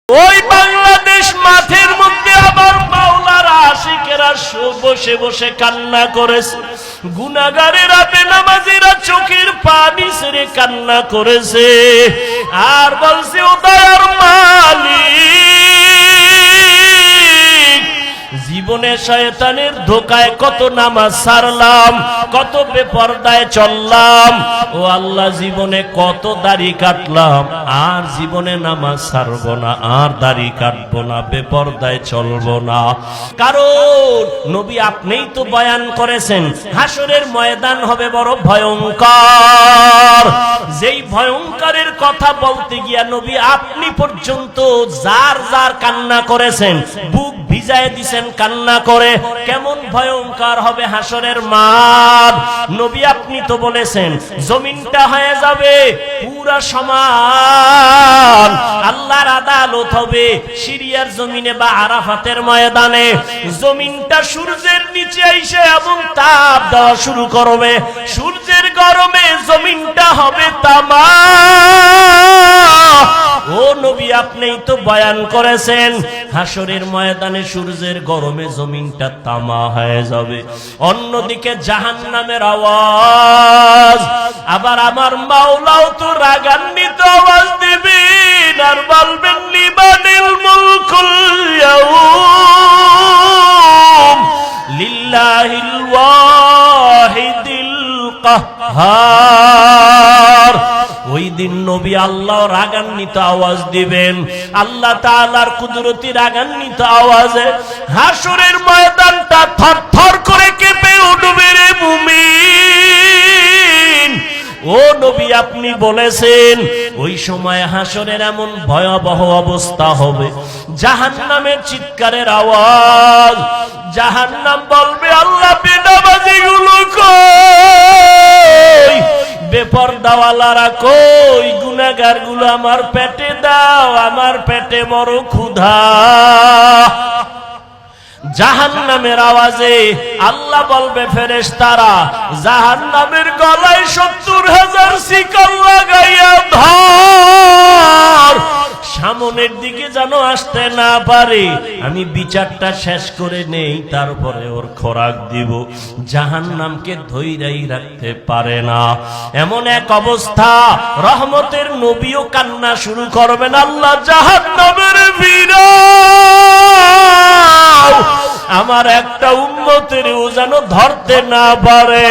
ওই বাংলাদেশ মাঠের মধ্যে আমার মাওলার আশিকেরা বসে বসে কান্না করেছে, গুনাহগারেরা বেনামাজিরা চোখের পানি ছেড়ে কান্না করেছে আর বলছে, ও দয়ার মালিক, জীবনে শয়তানের ধোকায় কত নামাজ ছাড়লাম, কত বেপরদায় চললাম, ও আল্লাহ জীবনে কত দাড়ি কাটলাম, আর জীবনে নামাজ ছাড়বো না, আর দাড়ি কাটবো না, বেপরদায় চলবো না। কারণ নবী আপনিই তো বয়ান করেছেন হাসরের ময়দান হবে বড় ভয়ঙ্কর। যেই ভয়ঙ্করের কথা বলতে গিয়া নবী আপনি পর্যন্ত যার যার কান্না করেছেন, বুক ভিজায় দিছেন কান্না করে। কেমন ভয়ঙ্কর হবে হাসরের মাঠ। নবী আপনি তো বলেছেন জমিনটা হয়ে যাবে পুরা সমান, আল্লাহর আদালত হবে সিরিয়ার জমিনে বা আরাফাতের ময়দানে। জমিনটা সূর্যের নিচে এসে এবং তাপ দেওয়া শুরু করবে, সূর্যের গরমে জমিনটা হবে তামা। ও নবী আপনিই তো বয়ান করেছেন হাসরের ময়দানে সূর্যের গরমে জমিনটা তামা হয়ে যাবে। অন্যদিকে জাহান্নামের আওয়াজ, আবার আমার মাওলাও তো রাগান্বিত আওয়াজ দিবেন আর বলবেন, লিমানিল মুলকুল ইয়াউম লিল্লাহিল ওয়াহিদিল কাহ্হার। ওই দিন নবী আল্লাহ রাগান্বিত আওয়াজ দিবেন, আল্লাহ তাআলার কুদরতি রাগান্বিত আওয়াজে হাসরের ময়দানটা থরথর করে কেঁপে উঠবে রে মুমিন। ও নবী আপনি বলেছেন ওই সময় হাসরের এমন ভয়াবহ অবস্থা হবে, জাহান্নামের চিৎকারের আওয়াজ। জাহান্নাম বলবে, আল্লাহ বেনামাজিগুলো কই, বেপরদাওয়ালারা কই, গুনাহগার গুলো আমার পেটে দাও, আমার পেটে বড় ক্ষুধা। জাহান্নামের আওয়াজে আল্লাহ বলবে, ফেরেশতারা জাহান্নামের গলায় ৭০,০০০ শিকল লাগাইয়া ধর, সামনের দিকে যেন আসতে না পারে, আমি বিচারটা শেষ করে নেই, তারপরে ওর খোরাক দিব। জাহান্নামকে ধইরাই রাখতে পারে না। এমন এক অবস্থা, রহমতের নবীও কান্না শুরু করবেন, আল্লাহ জাহান্নামের ভিড়াও, আমার একটা উম্মতের ও যেন ধরতে না পারে।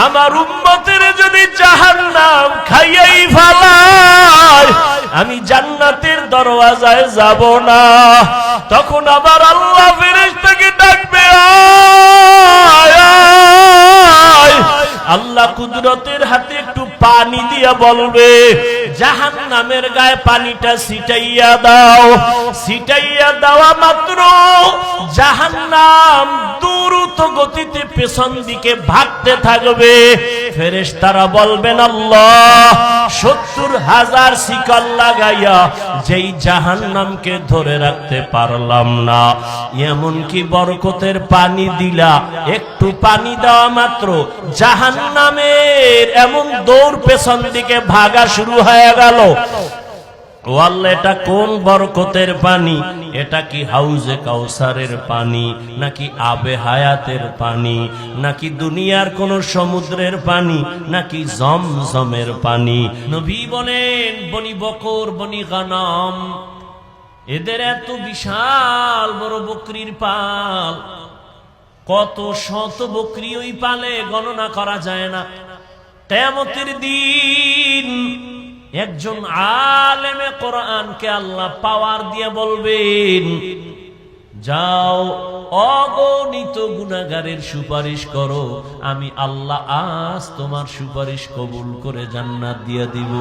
আমার উম্মতের যদি জাহান্নাম খাইয়াই ফেলায়, আমি জান্নাতের দরওয়াজায় যাব না। তখন আবার আল্লাহ ফেরেশতাকে ডাকবে, আয় আয়। আল্লাহ কুদরতের হাতে একটু পানি দিয়া বলবে, জাহান্নামের গায়ে পানিটা ছিটাইয়া দাও। ছিটাইয়া দেওয়া মাত্র জাহান্নাম দ্রুত গতিতে পেছন দিকে ভাগতে থাকবে। ফেরেশতারা বলবেন, আল্লাহ ৭০,০০০ শিকল লাগাইয়া যেই জাহান্নামকে ধরে রাখতে পারলাম না, এমনকি বরকতের পানি দিলা, একটু পানি দেওয়া মাত্র জাহান্নামের এমন দৌড় পেছন দিকে ভাগা শুরু হয়ে গেল। ও আল্লাহ, এটা কোন বরকতের পানি? এটা কি হাউজে কাউসারের পানি, নাকি আবে হায়াতের পানি, নাকি দুনিয়ার কোন সমুদ্রের পানি, নাকি জমজমের পানি? নবী বলেন, বনি বকর, বনি গানাম, এদের এত বিশাল বড় বকরির পাল, কত শত বকরি ওই পালে গণনা করা যায় না। কিয়ামতের দিন একজন আলেমে কোরআনকে আল্লাহ পাওয়ার দিয়ে বলবেন, যাও অগণিত গুনাহগারের সুপারিশ করো, আমি আল্লাহ আজ তোমার সুপারিশ কবুল করে জান্নাত দিয়ে দিব।